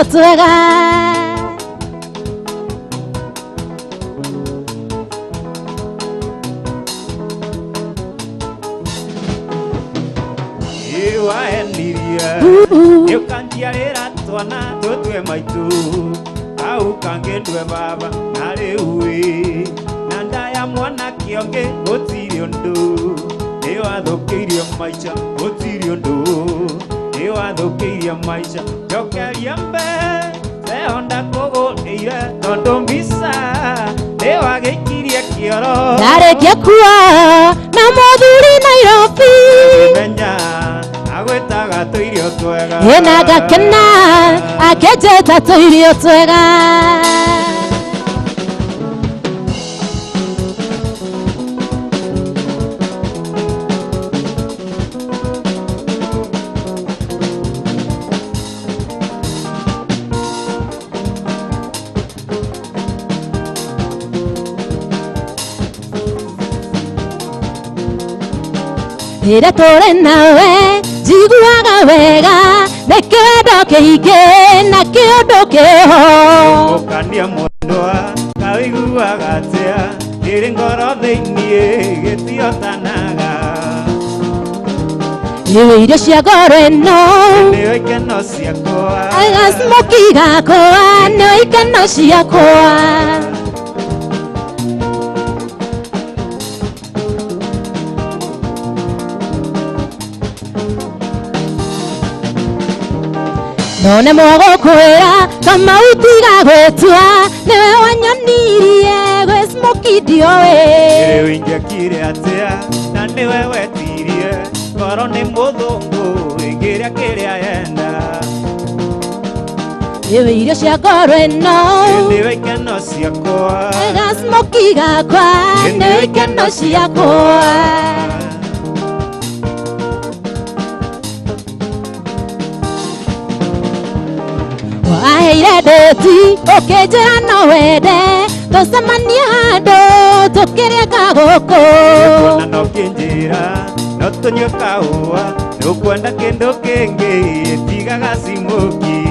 tuirio twega you can't hear it at one to my two. How can get to a baba? Nare away. And I am one akionge, what's you do? You are the Katie of my child, what's you do? You are the Katie of my child. You carry a bed, they on that go, don't be sad. They are getting a kiro. Darek Yakua, Namaduri Nairobi. Enaga kena, akejeta tuirio twega. Ira tore nawe jiguaga wega nekedo keige na kiodo keho okandia mondoa kawiguaga tia iri ngoro theinie gitiotanaga iwe irio cia ngoro ĩno nĩyo ikeno ciakwa agasmoki gakwa nĩyo ikeno ciakwa None mwago kwera Kamau tiga gwetua niwe wanyonirie gwe smoky diowe niwe injakire atia na niwe wetirie ngoro ni muthungu igiria kiria yenda iwe irio cia ngoro ĩno niwe ikeno ciakwa ega smoky gakwa niwe ikeno ciakwa Aheire deti, okejera no wede Tosamania hando, tokeria kagoko Kona no kinjira, no tonyo kaua Nukwenda kendo kenge, tiga gasimoki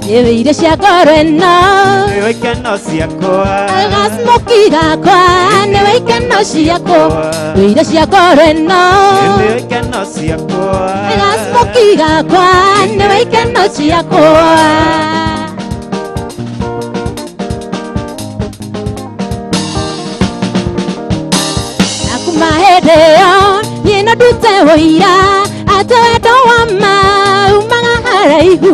Iwe irio cia ngoro ĩno niwe ikeno ciakwa ega smoky gakwa niwe ikeno ciakwa Iwe irio cia ngoro ĩno niwe ikeno ciakwa ega smoky gakwa niwe ikeno ciakwa Nakuma hĩndĩ ĩyo niĩ no ndute ũira atĩ wendo wa ma umaga haraihu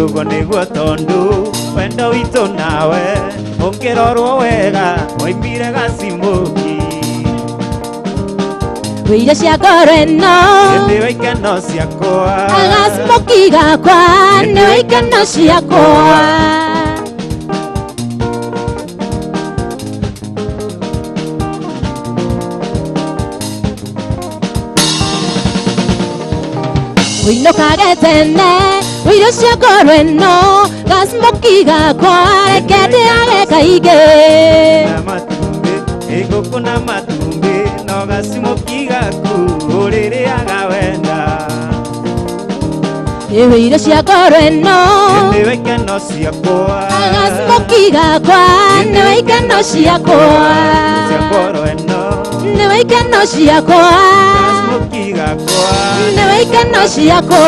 Ugo niguo tondu wendo witũ nawe ũngĩrorwo wega waimire gacimoki Iwe irio cia ngoro ĩno niwe ikeno ciakwa ega smoky gakwa niwe ikeno ciakwa Uinũkage tene irio cia ngoro ĩno ga smoky gakwa reke ndĩage kaingĩ na matumbĩ ĩngũkũ na matumbĩ no gacimoki gaku ũrĩrĩaga wenda Iwe irio cia ngoro ĩno niwe ikeno ciakwa ega smoky gakwa niwe ikeno ciakwa cia ngoro ĩno niwe ikeno ciakwa gacimoki gakwa niwe ikeno ciakwa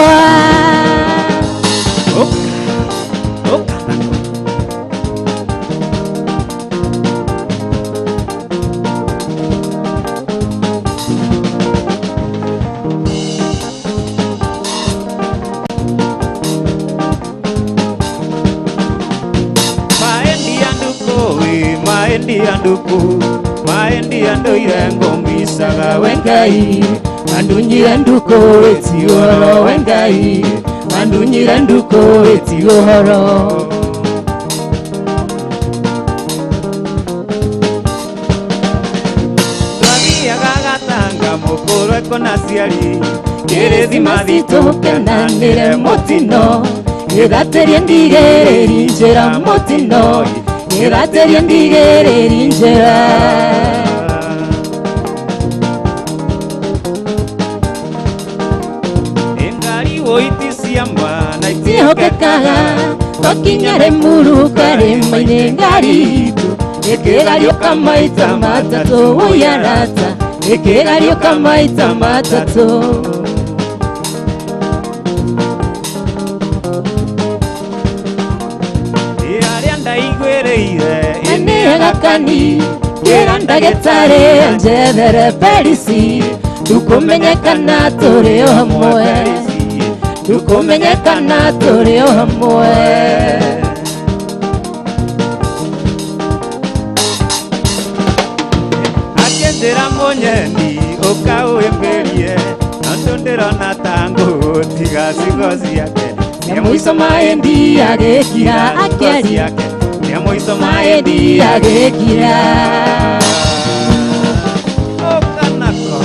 maendi andoire ngomisaga wengai Mandunyire nduko eti uhoro wengai Mandunyire nduko eti uhoro Twagiaga gatanga mukuru ekona ciari Kĩrĩthima thitũkenanĩre mũtino Gĩgaterie ndigĩrĩri njĩra mũtino Gĩgaterie ndigĩrĩri njĩra Engari woiti siamba na iti hokekaga tokinyare muru kare maine ngaritu ekegario kamaita matatu uyarata ekegario kamaita matatu irianda igwereire ene gakani kiranda getare anjethere perisi tukumenyekana turi hamwe tukumenyekana turi hamwe akendera monyeni ukauemberie nandondera na tango tigasigozi yake Niamuiso maendi agekira akiari Niamuiso maendi agekira Okanako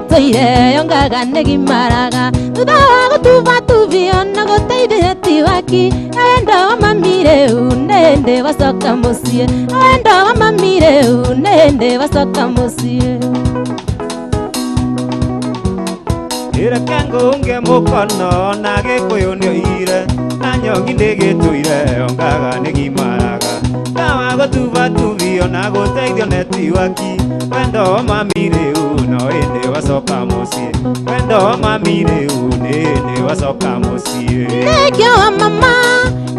Toire yongaga negimaraga tudawa gutuva tuvio na goteithia tiwaki endo mamire unende wasoka mucie endo mamire unende wasoka mucie ira kango unge mukono na gikuyunio ire na nyongi ndigituire yongaga negimaraga dawa gutuva tuvio na goteithio netiwaki wendo mamire no ende wasoka mucie wendo mamire unende wasoka mucie nekyo mama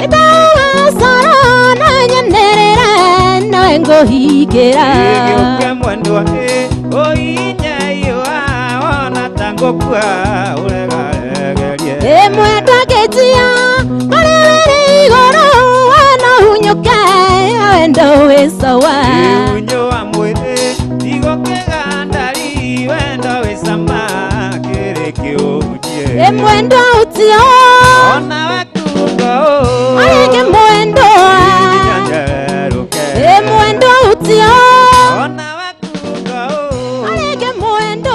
ibawa soro na nyanderera no engohigera ngioke mwendwa oinya iyo ona tango kwa uregaregerie mwendwa getia barere igoro wana hunyuka wendo wesawa unyo amwere igokega ndari wendo wesama kirekio ujie mwendo utio ona wakungo alege mwendo mwendo utio ona wakungo alege mwendo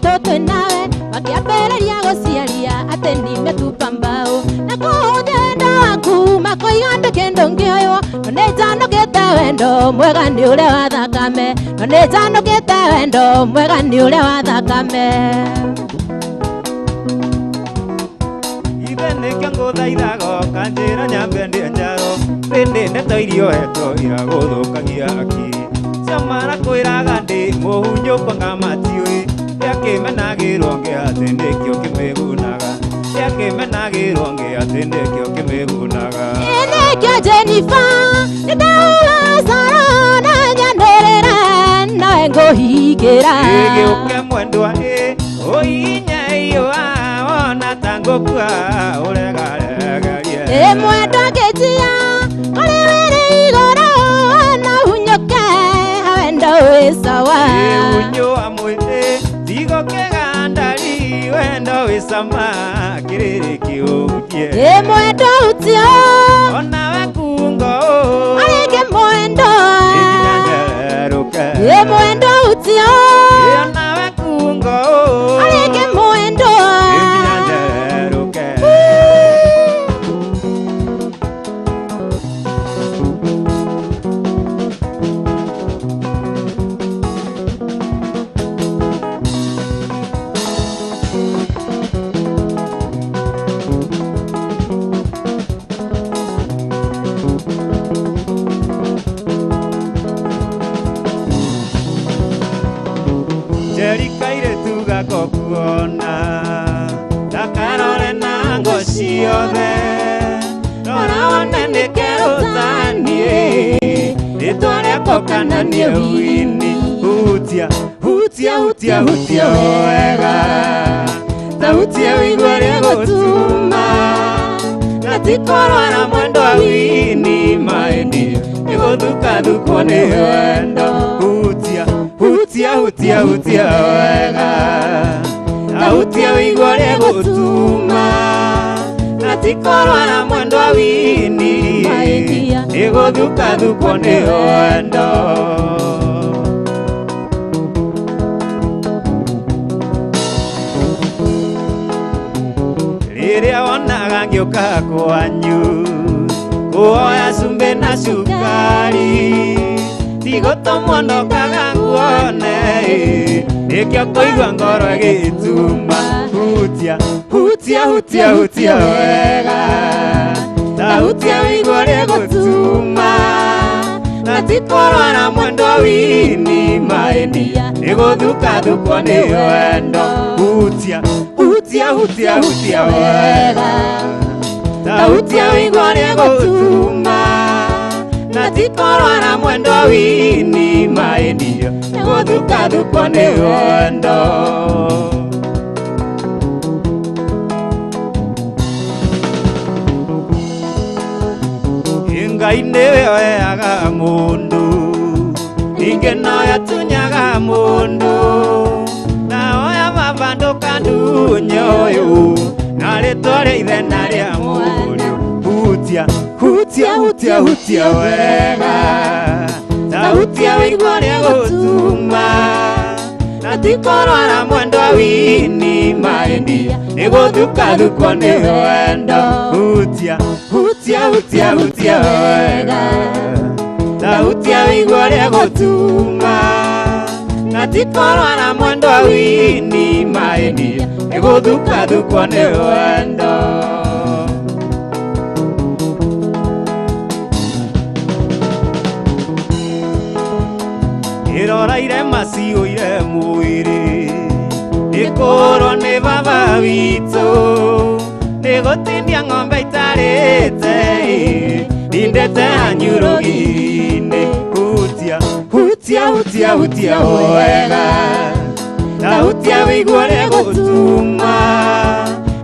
Toto nawe wakiapereria gociaria ateni metupambao na kuthenda waku makoigande kendo ngioyo none janokete wendo mwega ni ule wa thakame none janokete wendo mwega ni ule wa thakame ithene kyango thaithago kanjira nyambe ndi njaro rindi ndeto irio heto iraguthukagia aki ciamara kwiraga ndi muhunyo pangamatiui yakimenagirwo ngiati nikio kimibunaga yakimenagirwo ngiati nikio kimibunaga nekyo Jennifer nidawa sara na nyanderera no engohigera giuke mwendwa oinya iyo ona tango kwa uregaregerie mwendo getia olewere igoro na hunyoke wendo wesawa unyo amwete digokega ndari wendo wisama kiriki utie mwendo utio ona wakungo alege mwendo mwendo utio ona wakungo alege mwendo Jerikaire tuga kokuona takarore nango ciothe rora wone kerutanie ritware kokananie wini hutia hutia hutia hutia wega sauti ya igware gotuma tikorwa na mwendo wa wini maendi igothuka thukwo ni wendo hutia wega na hutia wigwo rigutuma na tikorwa na mwendo wa wini igothuka thukwo ni wendo riria wonaga ngĩũka kwanyu kuoya cumbi na cukari tigũtũmwo ndokaga nguone nĩkĩo kũigua ngoro ĩgĩtuma hutia wega ta hutia wĩigua rĩgũtuma na tikorwa na mwendo wini maendia nĩgũthuka thukwo nĩ wendo hutia wega ta hutia wĩigua rĩgũtuma na tikorwa na mwendo wini maendia nĩgũthuka thukwo nĩ wendo Ngai nĩweoyaga mũndũ ningĩ noyo atunyaga mũndũ na oya mabandũka ndunya ũyũ na rĩtwa rĩa ithe na rĩa mũriũ hutia wega ta hutia wĩigua rĩgũtuma na tikorwa na mwendo wini maendia nĩgũthuka thukwo nĩ wendo hutia wega ta hutia wĩigua rĩgũtuma na tikorwa na mwendo wini maendia nĩgũthuka thukwo nĩ wendo ĩroraire maciũire mwĩrĩ ĩkũrwo nĩ baba witũ nĩgũtindia ng'ombe itarĩte ndindĩte hanyurugi-inĩ hutia wega ta hutia wĩigua rĩgũtuma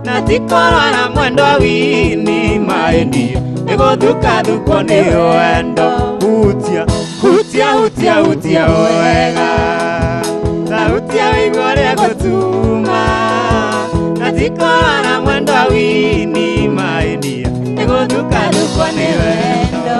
na tikorwa na mwendo wini maendia nĩgũthuka thukwo nĩ wendo hutia wega ta hutia wĩigua rĩgũtuma na tikorwa na mwendo wini maendia nĩgũthuka thukwo nĩ wendo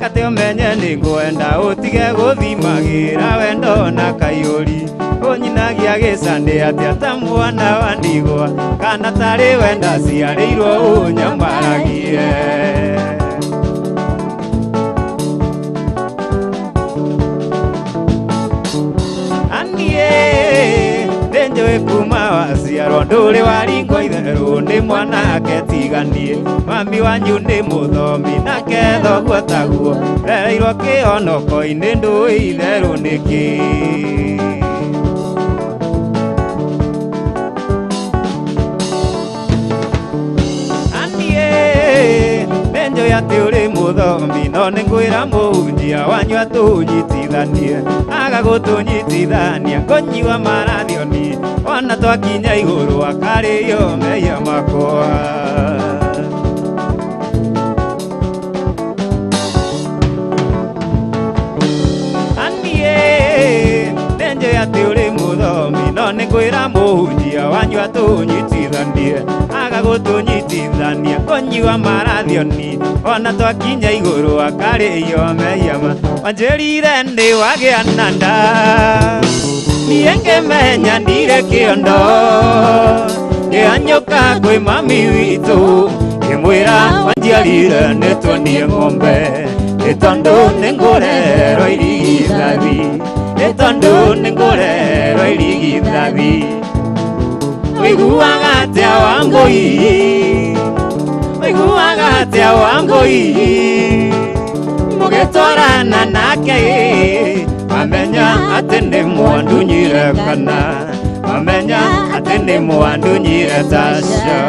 kate umenye nĩngwenda ũtige gũthimagĩra wendo na kaiyũri ũnyinagia gĩcandĩ atĩa ta mwana wa ndigwa kana tarĩ wenda ciarĩirwo ũnyamaragie nĩnjũĩ kuma waciarwo ndũrĩ waringwo itherũ nĩ mwanake tiganie mami wanyu nĩ mũthomi nake thoguo taguo rereirwo kĩonoko-inĩ ndũĩ itherũ nĩkĩ nĩnjũĩ atĩ ũrĩ mũthomi no nĩngwĩra mũhunjia wanyu atũnyitithanie agagũtũnyitithania kũnyua marathioni ona twakinya igũrũ akarĩo mehia makwa nĩnjũĩ atĩ ũrĩ mũthomi no nĩngwĩra mũhunjia wanyu atũnyitithanie agagũtũnyitithania kũnyua marathioni ona twakinya igũrũ akarĩo mehia wanjĩrire nĩ wagĩa na nda niĩ ngĩmenya ndirĩ kĩondo ngĩhanyũka kwĩ mami witũ ngĩmwĩra wanjiarire nĩtuonie ng'ombe nĩ tondũ nĩngũrerwo irigithathi nĩ tondũ nĩngũrerwo irigithathi ũiguaga atĩa Wangũi Waiguaga atia Wambui mugitwarana nake amenya ati ni mwandu nyirekana amenya ati ni mwandu nyiretasha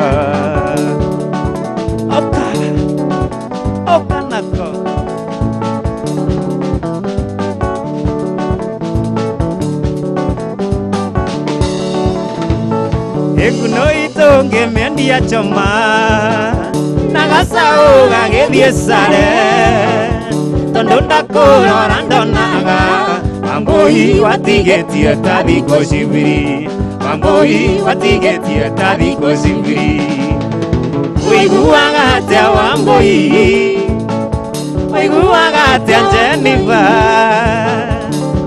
oka nako ekuno itonge mendia choma nagasau gagithie sare tondo ndakurora ndonaga Wambui watigetie ta thikũ cibiri Wambui watigetie ta thikũ cibiri Waiguaga atia Wambui waiguaga atia Jennifer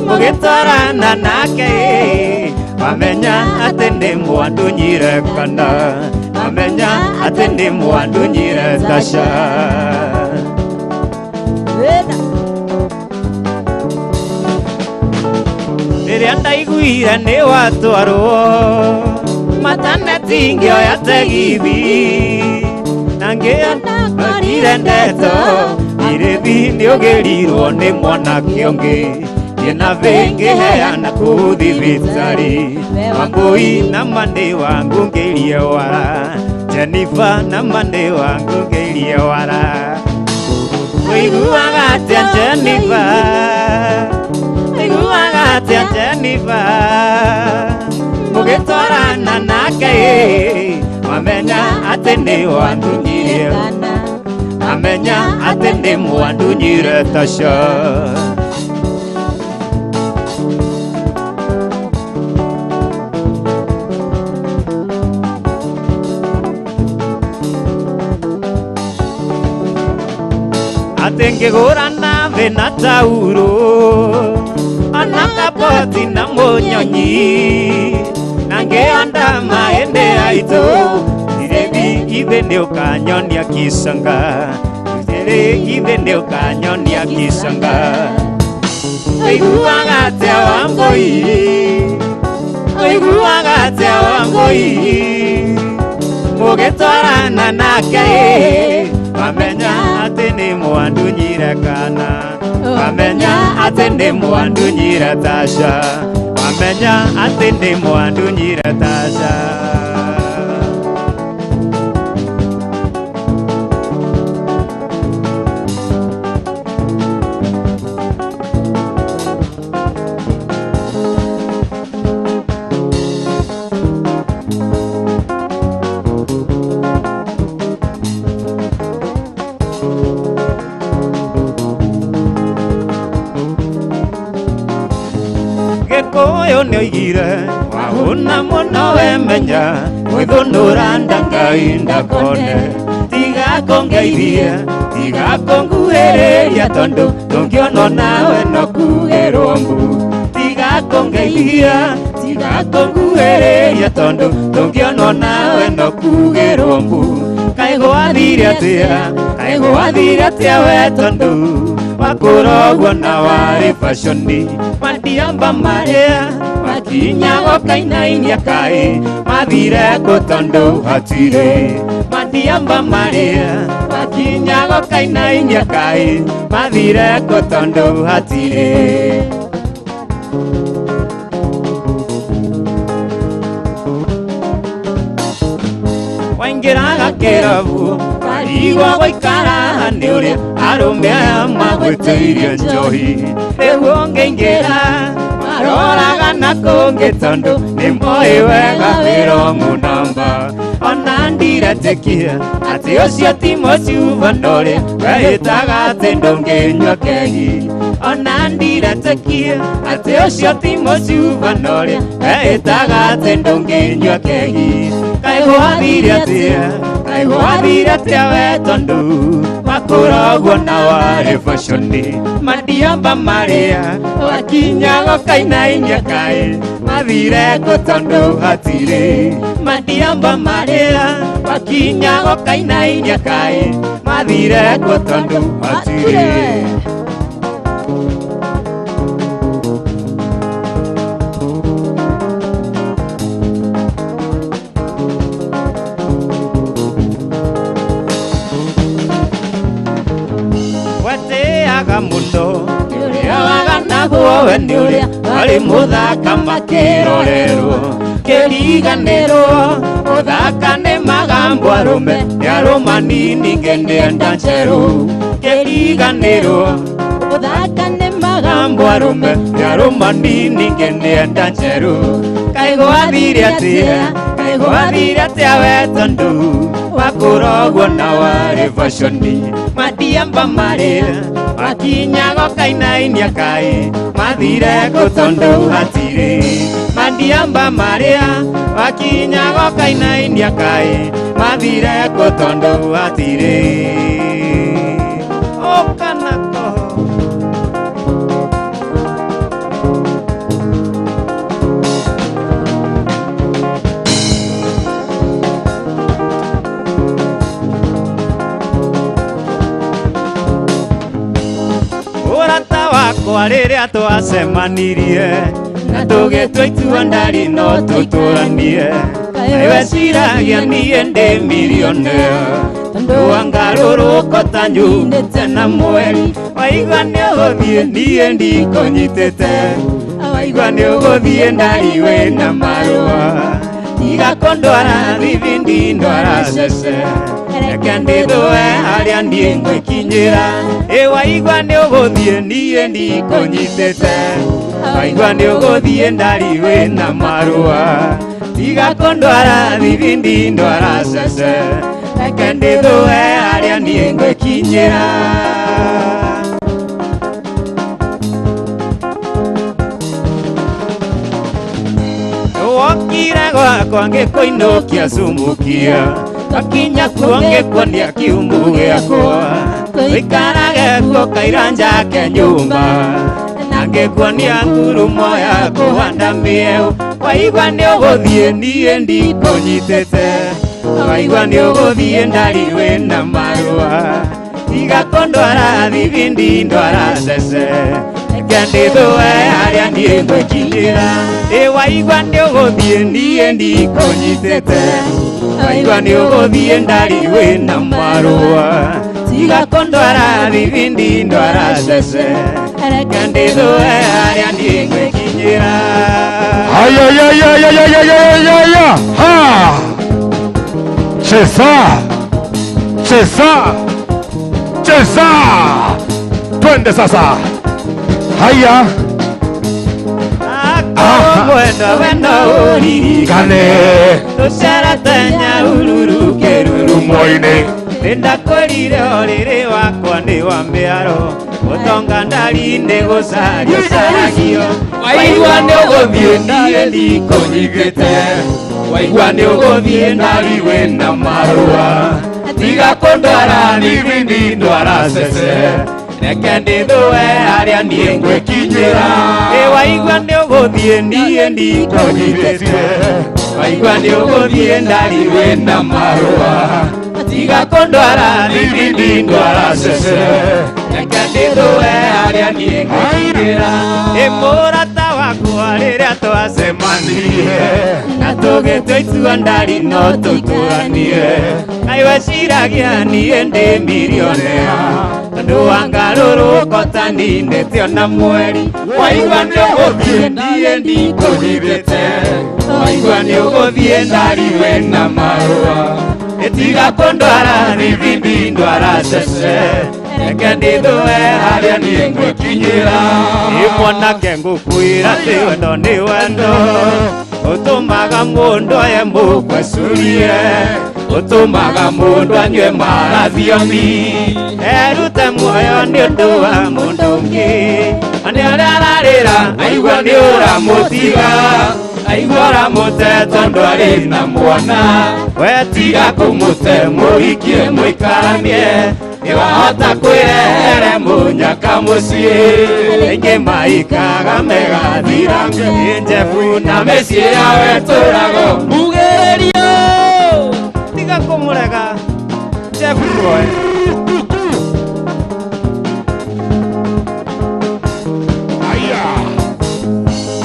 mugitwarana nake wamenya ati ni mwandu nyirekana wamenya ati ni mwandu nyiretasha riria ndaiguire ni watwarwo mataneti ngioya tegithi na ngĩonire ndeto irithi nĩũgĩrirwo nĩ mwanake ũngĩ na vengi heana kũu thibitarĩ Wambui na mande wangu ngĩrie wara Jennifer na mande wangu ngĩrie wara Waiguaga atia Jennifer waiguaga atia Jennifer mugitwarana nake wamenya ati nĩ wandu nyire amenya ati nĩ mwandu nyiretasha ngĩgũrana thĩ na tauro ona kapoti na mũnyonyi na ngĩonda maĩndĩ aitũ ithe nĩũkanyonia kicanga ithe nĩũkanyonia kicanga waiguaga atia Wambui waiguaga atia Wambui mugitwarana nake wamenya ati ni mwandu nyirekana wamenya ati ni mwandu nyiretasha wamenya ati ni mwandu nyiretasha nĩoigire wauna mũno wemenya gwĩthũnũra Ngai ndakone tiga kũnguhĩrĩria tondũ ndũngĩonwo nawe no kugĩrwo mbu tiga kũnguhĩrĩria tondũ ndũngĩonwo nawe no kugĩrwo mbu kaĩ gwathire atĩa we tondũ wakũra ũguo na warĩ fashoni mandiamba marĩa makinyago kainainia kaĩ mathire kũ tondũ hatirĩ mandiamba marĩa makinyago kainainia kaĩ mathire kũ tondũ hatirĩ waingĩraga kĩrabu warigwo gũikara nĩ ũrĩa arũme aya magwĩtĩirie njohi rĩu ũngĩingĩra maroraga na kũngĩ tondũ nĩ moĩ wega wĩra mũnamba ona ndiretĩkia atĩ ũcio ti mũcubano ũrĩa wehĩtaga atĩ ndũngĩnyua kegi ona ndiretĩkia atĩ ũcio ti mũcubano ũrĩa wehĩtaga atĩ ndũngĩnyua kegi kaĩ gwathire atĩa we tondũ wakũra ũguo na warĩ fashoni mandiamba marĩa wakinyago kainainia kaĩ mathire kũ tondũ hatirĩ mandiamba marĩa wakinyago kainainia kaĩ mathire kũ tondũ hatirĩ wateaga muno uria waganagwo we ni uria wari muthaka makirorerwo kiriganirwo uthaka ni magambo arume yaruma nini ngenienda njeru kiriganirwo uthaka ni magambo arume yaruma nini ngenienda njeru kaigwathire atia we tondu wakurogwo na wari fashoni madiamba maria wakinyago kainainia kai mathire gutondu hatire madiamba maria wakinyago kainainia kai mathire gutondu hatire okanako wakwa riria twacemanirie na tugitwa itua ndari no tuturanie iwe ciragia nie ndi milionea tondu wangarurũko ta nyumĩte na mweri waigua nĩ ũgũthiĩ niĩ ndikũnyitĩte waigua nĩ ũgũthiĩ ndari wĩna marũa tiga kũndwara thibindi ndwara cece reke ndĩthũe harĩa niĩ ngwĩkinyĩra waigua nĩ ũgũthiĩ niĩ ndikũnyitĩte waigua nĩ ũgũthiĩ ndari wĩna marũa tiga kũndwara thibindi ndwara cece reke ndĩthũe harĩa niĩ ngwĩkinyĩra wokire gwakwa ngĩkũinũkia cumukia gakinya kuo ngĩkuonia kiumu gĩakwa wĩikarage kuo kaira njake nyũmba na ngĩkuonia ngurumo ya kũhanda mĩeu waigua nĩ ũgũthiĩ niĩ ndikũnyitĩte waigua nĩ ũgũthiĩ ndari wĩna marũa tiga kũndwara thibindi ndwara cece reke ndĩthũe harĩa niĩ ngwĩkinyĩra waigua nĩ ũgũthiĩ niĩ ndikũnyitĩte waigua nĩ ũgũthiĩ ndari wĩna marũa tiga kũndwara thibindi ndwara cece reke ndĩthũe harĩa niĩ ngwĩkinyĩra cheza twende sasa haya wendo uririkane tuceratenya ururuke rumo-inĩ ndakũrire ũrĩrĩ wakwa nĩ wa mĩaro gũtonga ndari-inĩ gũcario caragio waigua nĩ ũgũthiĩ niĩ ndikũnyitĩte waigua nĩ ũgũthiĩ ndari wĩna marũa tiga kũndwara thibindi ndwara cece reke ndĩthũe harĩa niĩ ngwĩkinyĩra waigua nĩ ũgũthiĩ niĩ ndikũnyitĩte waigua nĩ ũgũthiĩ ndari wĩna marũa tiga kũndwara thibindi ndwara cece reke ndĩthũe harĩa niĩ ngwĩkinyĩra mũrata wakwa rĩrĩa twacemanirie na tũgĩtua itua ndari no tũkũranie kaiwe ciragia niĩ ndĩ milionea tondu wangarũrũko ta nindĩte ona mweri waigua nĩ ũgũthiĩ niĩ ndikũnyitĩte waigua nĩ ũgũthiĩ ndari wĩna marũa tiga kũndwara thibindi ndwara cece reke ndĩthũe harĩa niĩ ngwĩkinyĩra mwanake ngũkwĩra atĩ wendo nĩ wendo ũtũmaga mũndũ oye mũkwecurie ũtũmaga mũndũ anyue marathiomi erute muoyo nĩ ũndũ wa mũndũ ũngĩ nĩ ũrĩa ararĩra aigua nĩ ũramũtiga aigua ũramũte tondũ arĩ na mwana wetiga kũmũte mũhikie mũikaranie nĩwahota kwĩrehere mũnyaka mũciĩ rĩngĩ maikaga megathira njebu na mĩciĩ yawe tũrago mugĩrĩrio tiga kũmũrega njebu muoe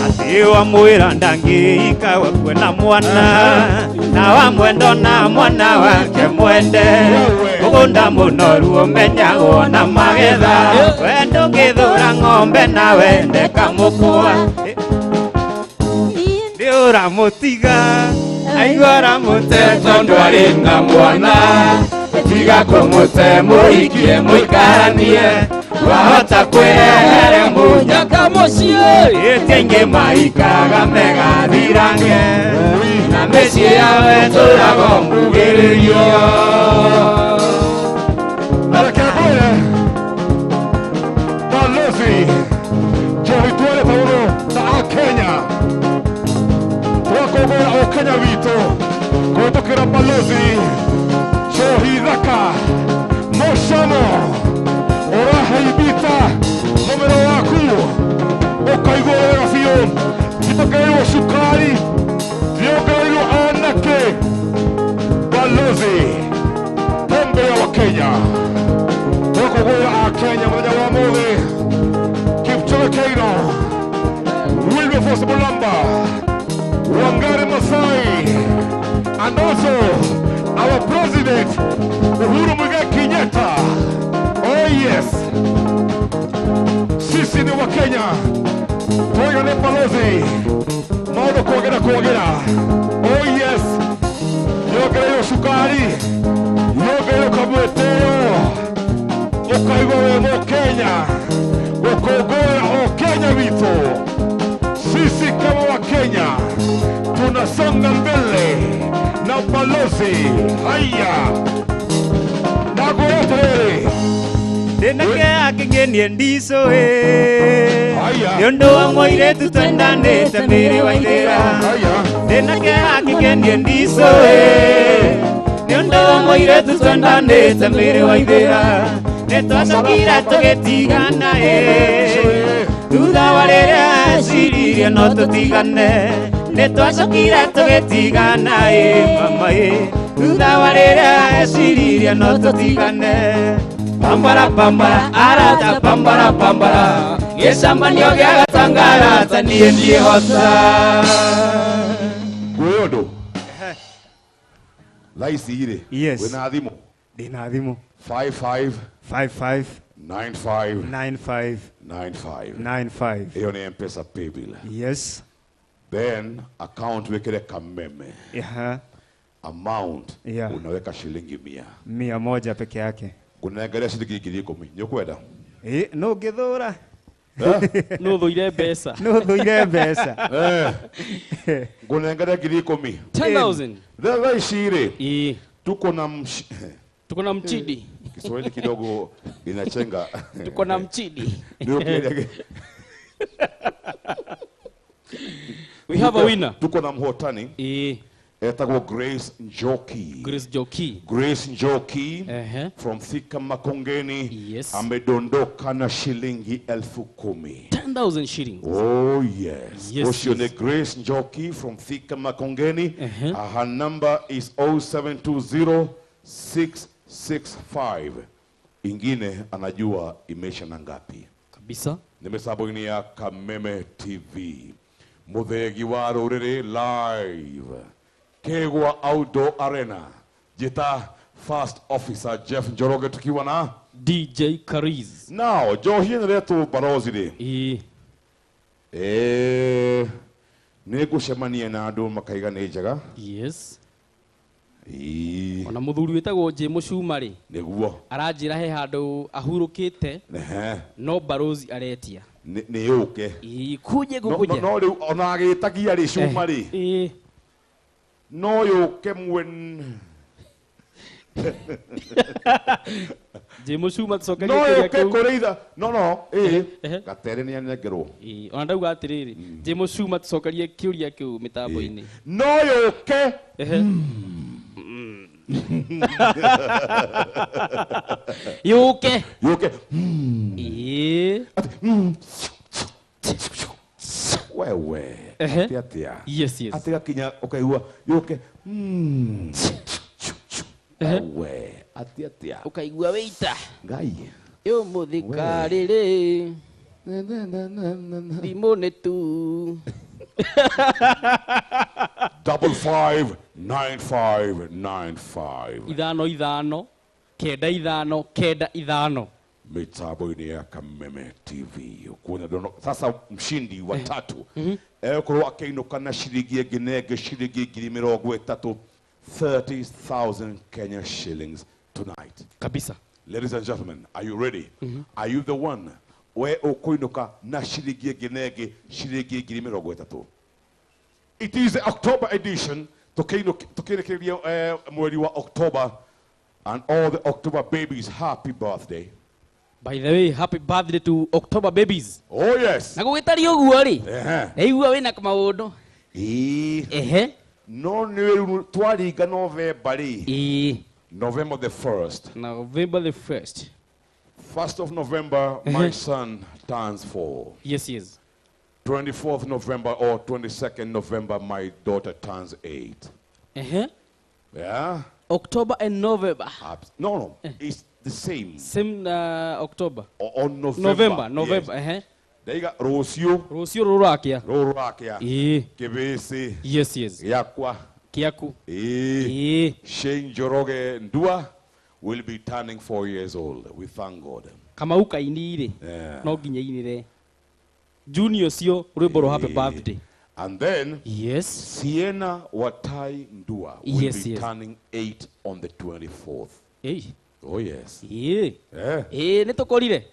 ati wamwĩra ndangĩika we kwĩna mwana na wa mwendo na mwana wake mwende mugunda munoru umenyagwo na magetha wendo ngithura ng'ombe na wende kamukua ndiura mutiga aigora muteto ndwari na mwana tiga kumute muikie muikaranie wahota kwirehere munyaka mucie itienge maikaga megathirange na mĩciĩ yawe tũrago mbugĩrĩrio Arakabole Balozi Johitwele Paulo na Kenya Twakogora o Kenya wito kutokera Balozi Johithaka Moshamo Orahaibita numero waku ukaigorera fiyo kitokero shukari Yogairu anake Balozi Pombe ya Wakenya Wakogora Kenya mmoja wa mole Kipchoge Keino Wilberforce Mulamba Wangari Masai and also our president Uhuru Muigai Kenyatta. Oh yes, sisi ni Wakenya tuigane Balozi maono kuogera. Oh yes, yogero shukari yogero kabweteo ukaigowe mo Kenya ukogora o Kenya wito. Sisi kama Wakenya tunasonga mbele na Balozi. Haya nagorete Denake akingenie ndiso Yondo wa moiretu twendanite miri wa ithira Denake akingenie ndiso Yondo wa moiretu twendanite miri wa ithira Netwacokire tugitigana Thutha wa riria ciririe no tutigane Netwacokire tugitigana mama Thutha wa riria ciririe no tutigane Pambara pambara arata pambara Gĩcamanio gĩa Gatangara taniĩ ndiĩhota Gweondo Laisi ire Yes Wena thimo Ndina thimo 55 55 95 95 95 95 Hiyo ni M-Pesa pay bill. Yes Then account wekele Kameme. Amount unaweka shilingi 100. 100 peke yake. Kunaangalia shilingi 10,000. Nyokwenda? No githura. No thuire mbeca. No thuire mbeca. Kunaangalia 10,000. 10,000. Dada ishire. Tuko na mchidi. Kiswahili kidogo inachenga. Tuko na mchidi. We have a winner. Tuko na mhotani. Etagwo Grace Njoki. Grace Njoki from Thika Makongeni. Yes. Amedondoka na shilingi 10,000. 10,000 shillings. Oh yes. Oshone Grace Njoki from Thika Makongeni. Her number is 0720-665. Ingine anajua imesha na ngapi. Kabisa. Nimesabuni ya Kameme TV. Muthegi wa ruriri live. Kegwa Outdoor Arena. Jita First Officer Jeff Njoroge tukiwa na DJ Kariz. Now, Johin retu Balozi de. Negucemania na andu makaigana njaga. Yes. Ona muthuri wetagwo je mucumari niguo aranjira he handu ahurukite no Balozi aretia ni yuke kuje gukuja no riu ona agitagia ri cumari no yuke mwen je mucuma tsoka no yuke kureitha no gatere ni anengerwo ona ndauga atiriri je mucuma tsokarie kiuria kiu mitambo-ini no yuke yuke wewe atia yes atia kinya ukaigua yuke wewe atia ukaigua weita ngai yo muthikarire rimone tu 559595. Ithano ithano kenda ithano kenda ithano. Mitambo-ini ya Kameme TV. Sasa mshindi wa tatu kurwa akainuka na shilingi nginenge shilingi 30,000 Kenya shillings tonight. Kabisa. Ladies and gentlemen, are you ready? Are you the one where ukuinuka na shilingi nginenge shilingi 30,000? It is the October edition tukirekeria mwezi wa October, and all the October babies, happy birthday. By the way, happy birthday to October babies. Oh yes. Na gugitari uguo ri. Eiguo wina Kamau. No ni twaringa November ri. November the 1st. November the 1st. 1st of November, my son turns 4. Yes, yes. 24th November or 22nd November, my daughter turns 8. Yeah. October and November. No, it's the same. Same October. Or November. November. Yes. They got Rosio Rurakia. Kebesi. Yes, yes. Yakwa. Kiaku. Shane Joroge Ndua will be turning 4 years old. We thank God. Kamau Kaini ri. No ginya inire. Junior sio rwimbo happy birthday. And then yes, Sienna Watai Ndua will be turning 8 on the 24th. Hey. Oh yes. Nitokorire.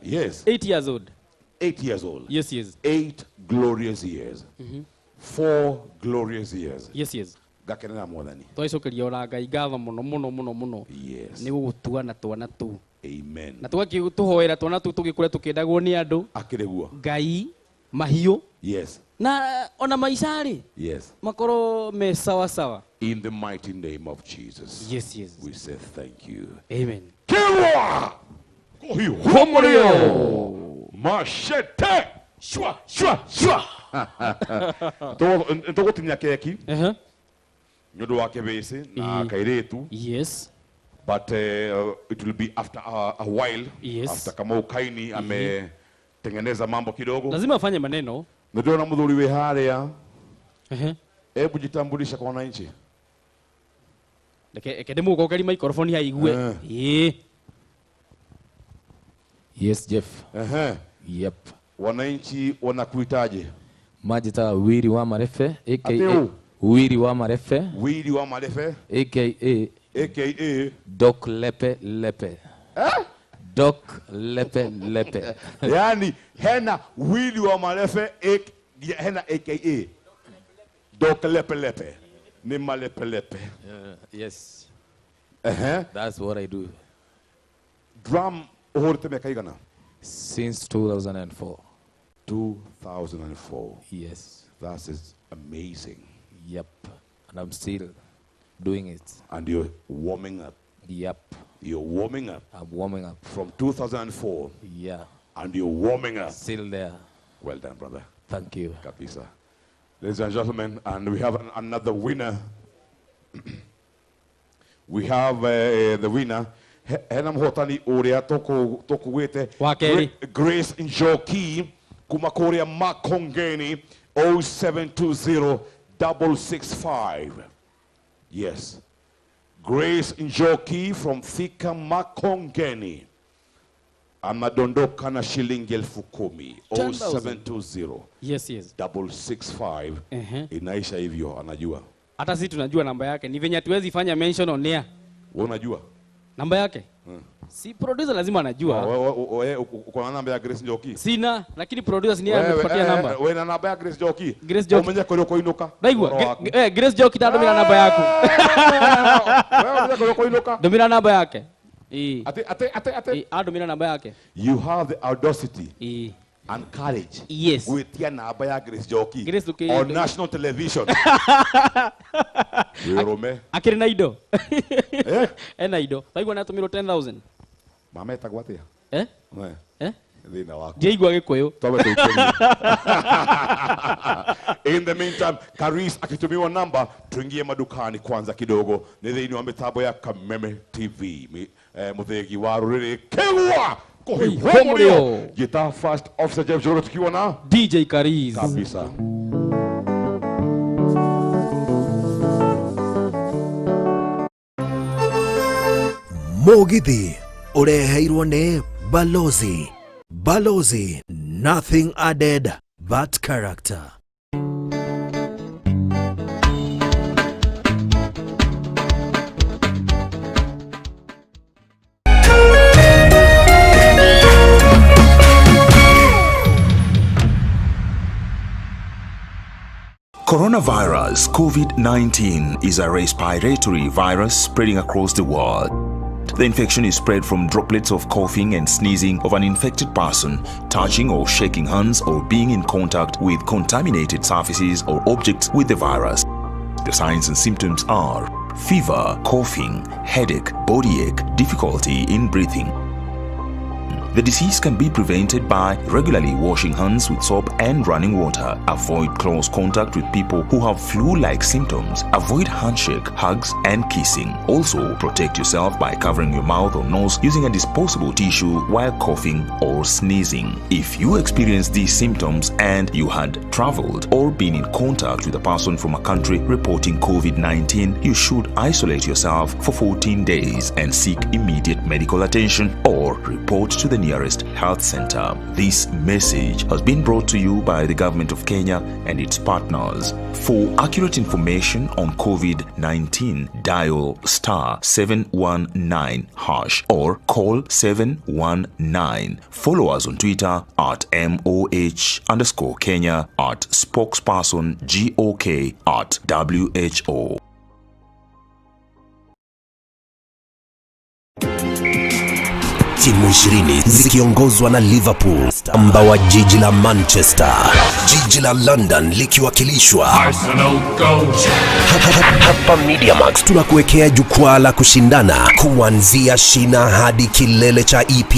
Yes. 8 years old. 8 years old. Yes, yes. 8 glorious years. 4 glorious years. Yes, yes. Gakenera mwathani. Twicokeria ora Ngai ngatho muno. Yes. Ni gugutua na twana tu. Amen. Na tugakituhoera twana tu tugikure tukendagwo ni andu. Akireguo. Ngai mahiu. Yes. Na ona maisari. Yes. Makoro me sawa. In the mighty name of Jesus. Yes, yes. We say thank you. Amen. Kiwa! Kohi homorio! Machete! Shwa! Ntogotinia keki. Nyodo wa kebesi na kairetu. Yes. But it will be after a while. Yes. After Kamau Kaini ametengeneza mambo kidogo. Lazima afanye maneno. Ndio na mudhuri we harea. Hebu jitambulisha kwa wananchi. Ekedemu uko kali microphone haigue. Yes, Jeff. Yep. Wananchi wanakuitaje? Majita Wiri wa Marefe aka Wiri wa Marefe. Wiri wa Marefe aka Doc Lepe. Doc Lepe. Yani hena Wiri wa Marefe hena aka Doc Lepe. Ni malepe. Yes. That's what I do. Drum uhorite miaka igana? Since 2004. 2004. Yes. That is amazing. Yep. And I'm still doing it. And you're warming up. Yep. You're warming up. I'm warming up. From 2004. Yeah. And you're warming up. Still there. Well done, brother. Thank you. Kapisa. Ladies and gentlemen, and we have another winner. We have the winner. Hena mhotani uria toku wete Grace Njoki kumakoria Makongeni 0720-665. Yes. Grace Njoki from Thika Makongeni. Amadondoka na shilingi 10,000. 0720. Yes. 665. Inaisha hivyo anajua. Hata sisi tunajua namba yake. Ni venye tuwezi fanya mention on air. Wewe unajua? Namba yake? Si producer lazima anajua. Wewe uko na namba ya Grace Njoki? Sina, lakini producer ni ametupatia namba. Wewe na namba ya Grace Njoki? Grace Njoki. Umenya kwa yuko inuka. Daigwa, Grace Njoki tadomira namba yako. Wewe umenya kwa yuko inuka. Domira namba yake. Ate. Domira namba yake. You have the audacity. And courage. Yes. With your namba ya Grace Njoki. Grace Njoki. On national television. Wewe akiri na ido. Na ido. Daigwa na tumiro 10,000. Mama etagwatia. Thina wako. Jeigwa gikoyo. In the meantime, Karis akitumiwa namba, tuingie madukani kwanza kidogo. Ni thini wa mitambo ya Kameme TV. Muthegi wa ruriri Kegwa Kohomoleo. Guitar First Officer Jeff Njoroge tukiwa na DJ Kariz. Kabisa. Mugithi ureheirwo ni Balozi. Balozi, nothing added but character. Coronavirus COVID-19 is a respiratory virus spreading across the world. The infection is spread from droplets of coughing and sneezing of an infected person, touching or shaking hands or being in contact with contaminated surfaces or objects with the virus. The signs and symptoms are fever, coughing, headache, body ache, difficulty in breathing. The disease can be prevented by regularly washing hands with soap and running water. Avoid close contact with people who have flu-like symptoms. Avoid handshake, hugs, and kissing. Also, protect yourself by covering your mouth or nose using a disposable tissue while coughing or sneezing. If you experience these symptoms and you had traveled or been in contact with a person from a country reporting COVID-19, you should isolate yourself for 14 days and seek immediate medical attention or report to the nearest health center. This message has been brought to you by the government of Kenya and its partners. For accurate information on COVID-19, dial *719# or call 719. Follow us on Twitter at MOH_Kenya, at spokesperson GOK, at WHO. Timu 20 zikiongozwa na Liverpool, amba wa jiji la Manchester, jiji la London likiwakilishwa Arsenal Go. Hapa MediaMax tunakuwekea jukwaa la kushindana kuanzia shina hadi kilele cha EP